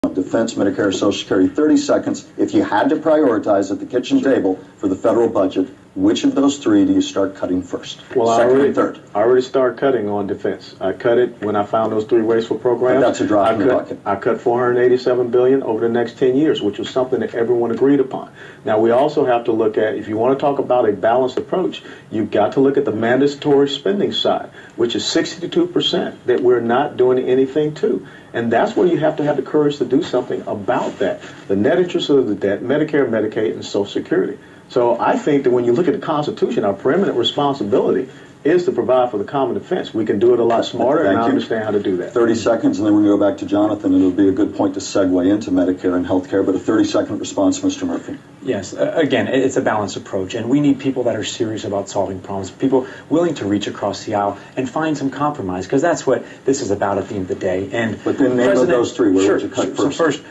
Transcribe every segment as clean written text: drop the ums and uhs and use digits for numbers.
Defense, Medicare, Social Security. 30 seconds. If you had to prioritize at the kitchen table for the federal budget, which of those three do you start cutting first? Well, Second and third. I already started cutting on defense. I cut it when I found those three wasteful programs. But that's a drop in the bucket. I cut $487 billion over the next 10 years, which was something that everyone agreed upon. Now, we also have to look at, if you want to talk about a balanced approach, you've got to look at the mandatory spending side, which is 62% that we're not doing anything to. And that's where you have to have the courage to do something about that. The net interest of the debt, Medicare, Medicaid, and Social Security. So I think that when you look at the Constitution, our preeminent responsibility is to provide for the common defense. We can do it a lot smarter, and I understand how to do that. 30 seconds, and then we're going to go back to Jonathan, and it'll be a good point to segue into Medicare and healthcare, but a 30-second response, Mr. Murphy. Yes, again, it's a balanced approach, and we need people that are serious about solving problems, people willing to reach across the aisle and find some compromise, because that's what this is about at the end of the day. And but then name of those three, where would you cut first? So first,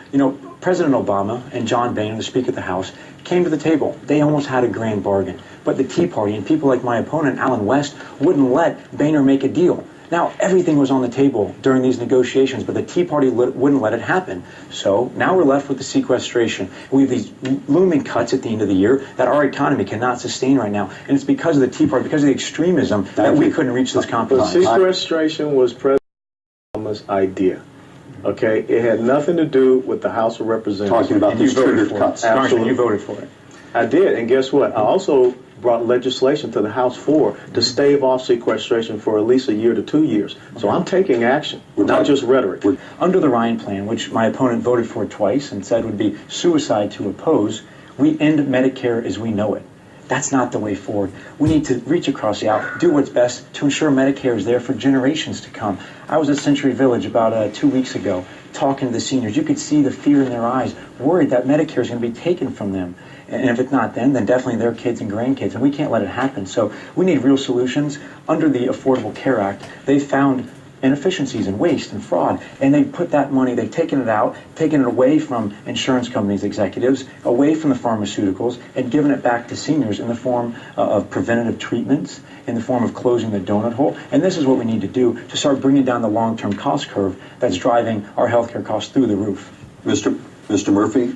President Obama and John Boehner, the Speaker of the House, came to the table. They almost had a grand bargain. But the Tea Party and people like my opponent, Alan West, wouldn't let Boehner make a deal. Now, everything was on the table during these negotiations, but the Tea Party wouldn't let it happen. So now we're left with the sequestration. We have these looming cuts at the end of the year that our economy cannot sustain right now. And it's because of the Tea Party, because of the extremism, that we couldn't reach this compromise. The sequestration was President Obama's idea. Okay, it had nothing to do with the House of Representatives. Talking about these triggered cuts. Absolutely. You voted for it. I did, and guess what? I also brought legislation to the House floor to stave off sequestration for at least a year to 2 years. So I'm taking action, not just rhetoric. Under the Ryan Plan, which my opponent voted for twice and said would be suicide to oppose, we end Medicare as we know it. That's not the way forward. We need to reach across the aisle, do what's best to ensure Medicare is there for generations to come. I was at Century Village about 2 weeks ago talking to the seniors. You could see the fear in their eyes, worried that Medicare is going to be taken from them. And if it's not then definitely their kids and grandkids. And we can't let it happen. So we need real solutions. Under the Affordable Care Act, they found inefficiencies and waste and fraud, and they put that money, they've taken it out, taken it away from insurance companies, executives, away from the pharmaceuticals, and given it back to seniors in the form of preventative treatments, in the form of closing the donut hole. And this is what we need to do to start bringing down the long-term cost curve that's driving our healthcare costs through the roof. Mr. Murphy,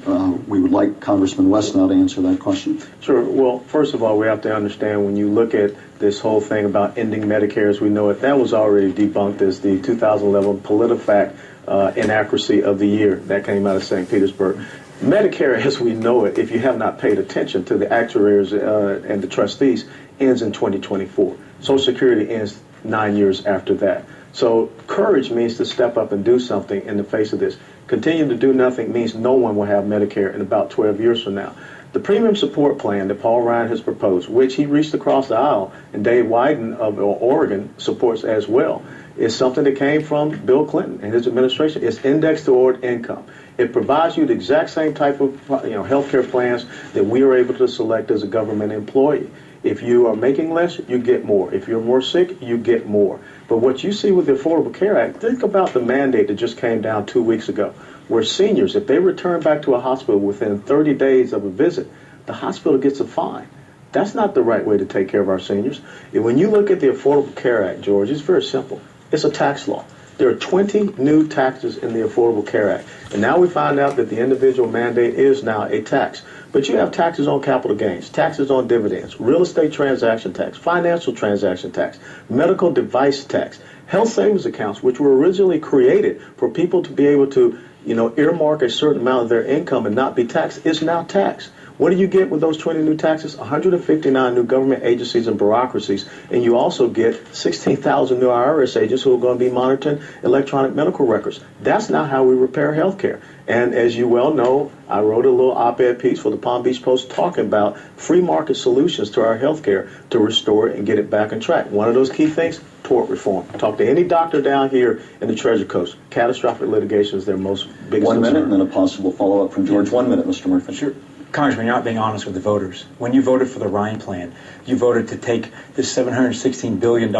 we would like Congressman West now to answer that question. Sure. Well, first of all, we have to understand when you look at this whole thing about ending Medicare as we know it, that was already debunked as the 2011 PolitiFact inaccuracy of the year that came out of St. Petersburg. Medicare as we know it, if you have not paid attention to the actuaries and the trustees, ends in 2024. Social Security ends 9 years after that. So courage means to step up and do something in the face of this. Continue to do nothing means no one will have Medicare in about 12 years from now. The premium support plan that Paul Ryan has proposed, which he reached across the aisle, and Dave Wyden of Oregon supports as well, is something that came from Bill Clinton and his administration. It's indexed toward income. It provides you the exact same type of health care plans that we are able to select as a government employee. If you are making less, you get more. If you're more sick, you get more. But what you see with the Affordable Care Act, think about the mandate that just came down 2 weeks ago, where seniors, if they return back to a hospital within 30 days of a visit, the hospital gets a fine. That's not the right way to take care of our seniors. And when you look at the Affordable Care Act, George, it's very simple. It's a tax law. There are 20 new taxes in the Affordable Care Act. And now we find out that the individual mandate is now a tax. But you have taxes on capital gains, taxes on dividends, real estate transaction tax, financial transaction tax, medical device tax, health savings accounts, which were originally created for people to be able to, earmark a certain amount of their income and not be taxed, is now taxed. What do you get with those 20 new taxes? 159 new government agencies and bureaucracies, and you also get 16,000 new IRS agents who are going to be monitoring electronic medical records. That's not how we repair health care. And as you well know, I wrote a little op-ed piece for the Palm Beach Post talking about free market solutions to our health care to restore it and get it back on track. One of those key things, tort reform. Talk to any doctor down here in the Treasure Coast. Catastrophic litigation is their most biggest concern. 1 minute and then a possible follow-up from George. 1 minute, Mr. Murphy. Sure. Congressman, you're not being honest with the voters. When you voted for the Ryan Plan, you voted to take this $716 billion.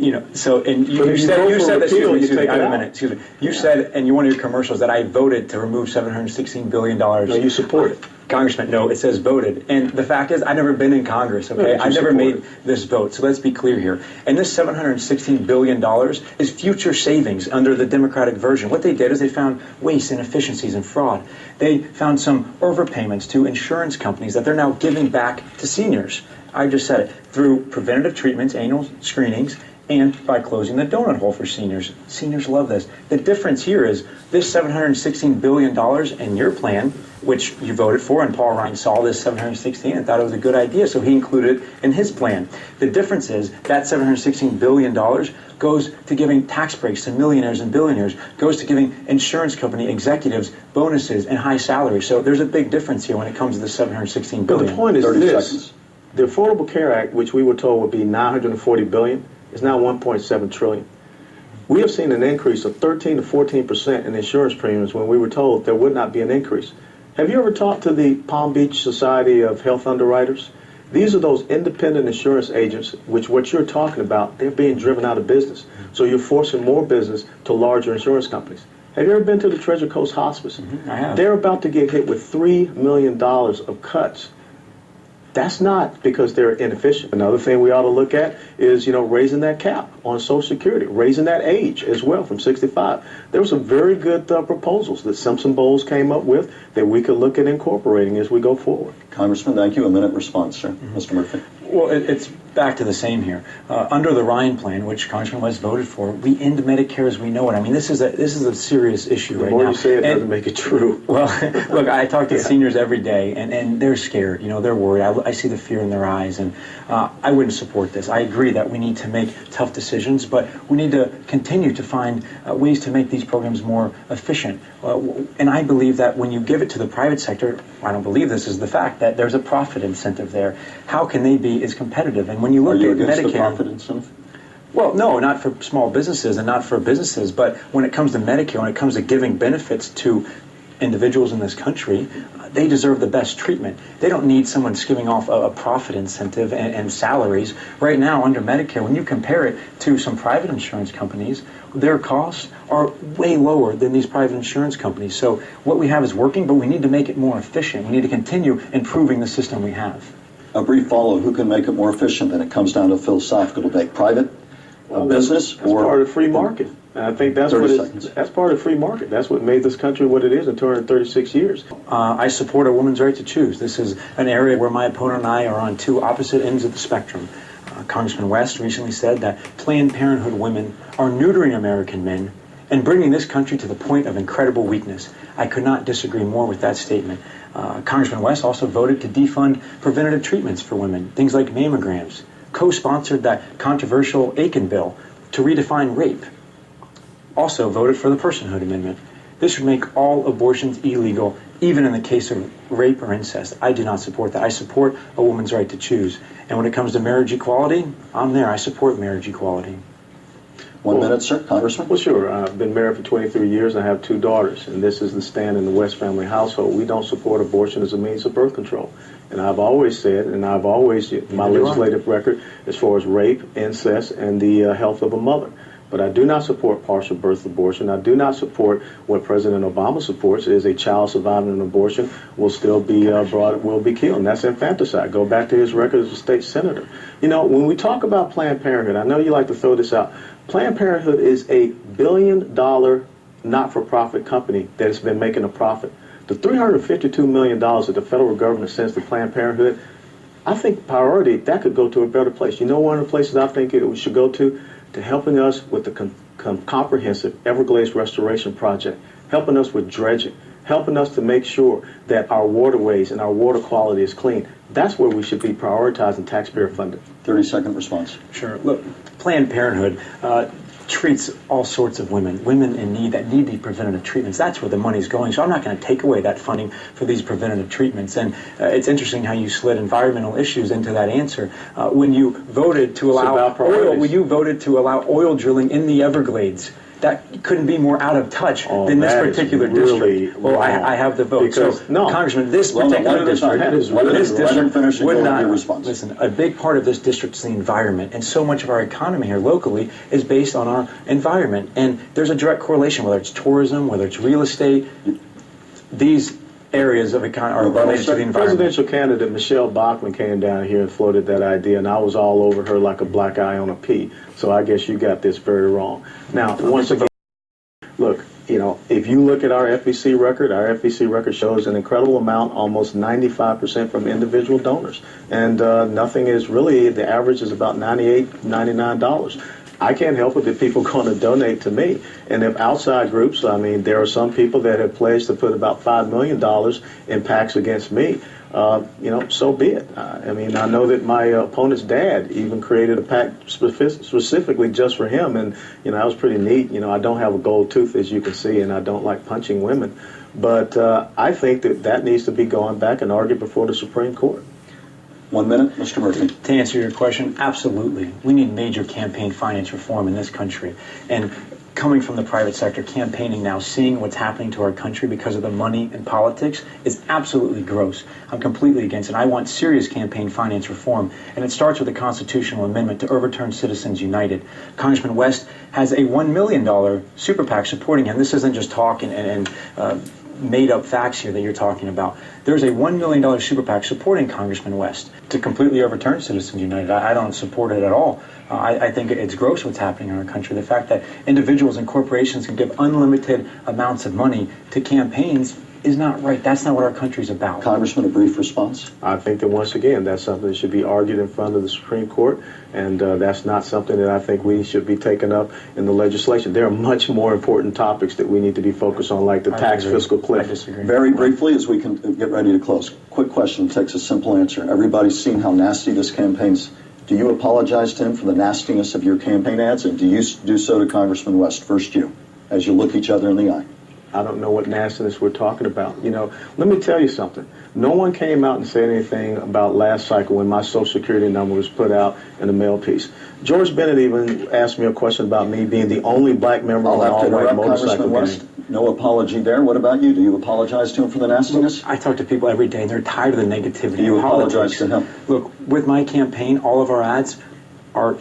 You said in one of your commercials that I voted to remove $716 billion. No, you support it. Congressman, no, it says voted. And the fact is, I've never been in Congress, okay? Yeah, I've never support made this vote. So let's be clear here. And this $716 billion is future savings under the Democratic version. What they did is they found waste, inefficiencies, and fraud. They found some overpayments to insurance companies that they're now giving back to seniors. I just said it. Through preventative treatments, annual screenings, and by closing the donut hole for seniors. Seniors love this. The difference here is this $716 billion in your plan, which you voted for, and Paul Ryan saw this 716 and thought it was a good idea, so he included it in his plan. The difference is that $716 billion goes to giving tax breaks to millionaires and billionaires, goes to giving insurance company executives bonuses and high salaries. So there's a big difference here when it comes to the $716 But billion. the point is 30 this. seconds. The Affordable Care Act, which we were told would be $940 billion, is now $1.7 trillion. We have seen an increase of 13 to 14% in insurance premiums when we were told there would not be an increase. Have you ever talked to the Palm Beach Society of Health Underwriters? These are those independent insurance agents, which what you're talking about, they're being driven out of business. So you're forcing more business to larger insurance companies. Have you ever been to the Treasure Coast Hospice? I have. They're about to get hit with $3 million of cuts. That's not because they're inefficient. Another thing we ought to look at is, raising that cap on Social Security, raising that age as well from 65. There were some very good proposals that Simpson Bowles came up with that we could look at incorporating as we go forward. Congressman, thank you. A minute response, sir. Mr. Murphy. Well, it's back to the same here. Under the Ryan plan, which Congressman West voted for, we end Medicare as we know it. I mean, this is a serious issue right now. The more you say it, doesn't make it true. Well, look, I talk to seniors every day, and they're scared. They're worried. I see the fear in their eyes, and I wouldn't support this. I agree that we need to make tough decisions, but we need to continue to find ways to make these programs more efficient. And I believe that when you give it to the private sector, I don't believe this is the fact that there's a profit incentive there. How can they be as competitive? And when you Are look you at against the Medicare, profit incentive? well, no, not for small businesses and not for businesses, but when it comes to Medicare, when it comes to giving benefits to individuals in this country, they deserve the best treatment. They don't need someone giving off a profit incentive and salaries. Right now, under Medicare, when you compare it to some private insurance companies, their costs are way lower than these private insurance companies. So what we have is working, but we need to make it more efficient. We need to continue improving the system we have. A brief follow. Who can make it more efficient? And it comes down to a philosophical debate. Private, business, That's or part of free market. And I think that's 30 what seconds. that's part of free market. That's what made this country what it is in 236 years. I support a woman's right to choose. This is an area where my opponent and I are on two opposite ends of the spectrum. Congressman West recently said that Planned Parenthood women are neutering American men and bringing this country to the point of incredible weakness. I could not disagree more with that statement. Congressman West also voted to defund preventative treatments for women, things like mammograms, co-sponsored that controversial Aiken bill to redefine rape, also voted for the Personhood Amendment. This would make all abortions illegal, even in the case of rape or incest. I do not support that. I support a woman's right to choose. And when it comes to marriage equality, I'm there. I support marriage equality. 1 minute, sir. Congressman. Well, sure. I've been married for 23 years and I have 2 daughters. And this is the stand in the West family household. We don't support abortion as a means of birth control. And I've always said, and I've always, my legislative record as far as rape, incest, and the health of a mother. But I do not support partial birth abortion. I do not support what President Obama supports is a child surviving an abortion will still be will be killed. And that's infanticide. Go back to his record as a state senator. When we talk about Planned Parenthood, I know you like to throw this out. Planned Parenthood is a $1 billion not-for-profit company that has been making a profit. The $352 million that the federal government sends to Planned Parenthood, I think priority, that could go to a better place. One of the places I think it should go to helping us with the comprehensive Everglades Restoration Project, helping us with dredging, helping us to make sure that our waterways and our water quality is clean. That's where we should be prioritizing taxpayer funding. 30-second response. Sure. Look, Planned Parenthood treats all sorts of women in need that need these preventative treatments. That's where the money's going. So I'm not going to take away that funding for these preventative treatments. And it's interesting how you slid environmental issues into that answer. When you voted to allow oil drilling in the Everglades, that couldn't be more out of touch than this particular district. Well, I have the vote. Congressman, this particular district would not. Listen, a big part of this district is the environment, and so much of our economy here locally is based on our environment. And there's a direct correlation, whether it's tourism, whether it's real estate. These areas of econ are related to the environment. Presidential candidate Michelle Bachmann came down here and floated that idea, and I was all over her like a black eye on a pea. So I guess you got this very wrong. Now, once again, look, if you look at our FEC record shows an incredible amount, almost 95% from individual donors. And nothing is really, the average is about $98, $99. I can't help it that people are going to donate to me. And if outside groups, there are some people that have pledged to put about $5 million in PACs against me. So be it. I know that my opponent's dad even created a PAC specifically just for him, and that was pretty neat. I don't have a gold tooth, as you can see, and I don't like punching women, but I think that needs to be gone back and argued before the Supreme Court. 1 minute, Mr. Murphy. To answer your question, absolutely. We need major campaign finance reform in this country. And coming from the private sector, campaigning now, seeing what's happening to our country because of the money and politics is absolutely gross. I'm completely against it. I want serious campaign finance reform, and it starts with a constitutional amendment to overturn Citizens United. Congressman West has a $1 million super PAC supporting him. This isn't just talk and made-up facts here that you're talking about. There's a $1 million super PAC supporting Congressman West to completely overturn Citizens United. I don't support it at all. I think it's gross what's happening in our country. The fact that individuals and corporations can give unlimited amounts of money to campaigns is not right. That's not what our country's about. Congressman, a brief response. I think that once again, that's something that should be argued in front of the Supreme Court, and that's not something that I think we should be taking up in the legislation. There are much more important topics that we need to be focused on, like the tax fiscal cliff. I disagree. Very briefly, as we can get ready to close, quick question takes a simple answer. Everybody's seen how nasty this campaign's. Do you apologize to him for the nastiness of your campaign ads, and do you do so to Congressman West? First you, as you look each other in the eye. I don't know what nastiness we're talking about. Let me tell you something. No one came out and said anything about last cycle when my Social Security number was put out in the mail piece. George Bennett even asked me a question about me being the only black member of an all-white motorcycle gang. No apology there. What about you? Do you apologize to him for the nastiness? I talk to people every day, and they're tired of the negativity. Do you apologize to him? Look, with my campaign, all of our ads are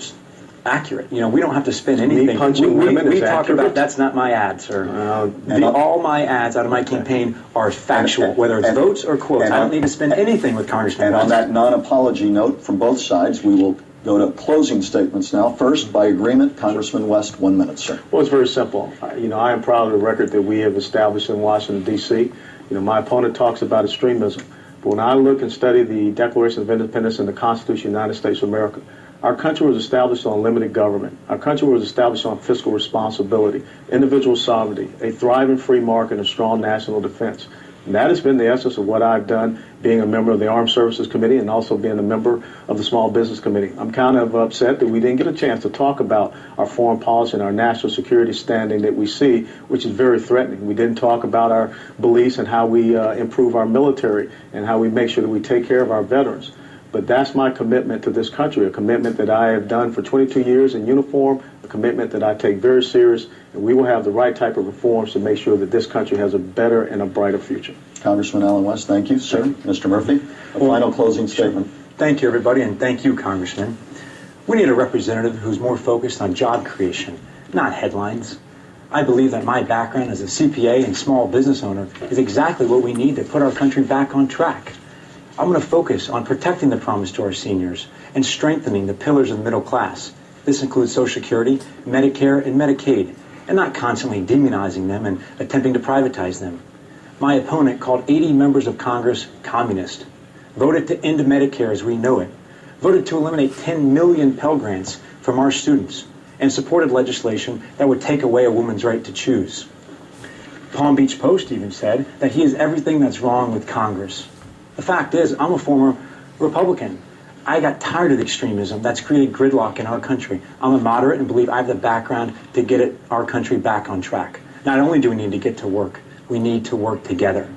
accurate. We don't have to spend anything. Me punching women we is talk accurate? about that's not my ad, sir. All my ads out of my campaign are factual, whether it's votes or quotes. I don't need to spend anything with Congressman West. And on that non-apology note from both sides, we will go to closing statements now. First, by agreement, Congressman West, 1 minute, sir. Well, it's very simple. I am proud of the record that we have established in Washington, D.C. My opponent talks about extremism. But when I look and study the Declaration of Independence and the Constitution of the United States of America, our country was established on limited government. Our country was established on fiscal responsibility, individual sovereignty, a thriving free market, and a strong national defense. And that has been the essence of what I've done, being a member of the Armed Services Committee and also being a member of the Small Business Committee. I'm kind of upset that we didn't get a chance to talk about our foreign policy and our national security standing that we see, which is very threatening. We didn't talk about our beliefs and how we improve our military and how we make sure that we take care of our veterans. But that's my commitment to this country, a commitment that I have done for 22 years in uniform, a commitment that I take very serious, and we will have the right type of reforms to make sure that this country has a better and a brighter future. Congressman Allen West, thank you, sir. Mr. Murphy, a final closing statement. Thank you, everybody, and thank you, Congressman. We need a representative who's more focused on job creation, not headlines. I believe that my background as a CPA and small business owner is exactly what we need to put our country back on track. I'm going to focus on protecting the promise to our seniors and strengthening the pillars of the middle class. This includes Social Security, Medicare, and Medicaid, and not constantly demonizing them and attempting to privatize them. My opponent called 80 members of Congress communist, voted to end Medicare as we know it, voted to eliminate 10 million Pell Grants from our students, and supported legislation that would take away a woman's right to choose. Palm Beach Post even said that he is everything that's wrong with Congress. The fact is, I'm a former Republican. I got tired of the extremism that's created gridlock in our country. I'm a moderate and believe I have the background to get our country back on track. Not only do we need to get to work, we need to work together.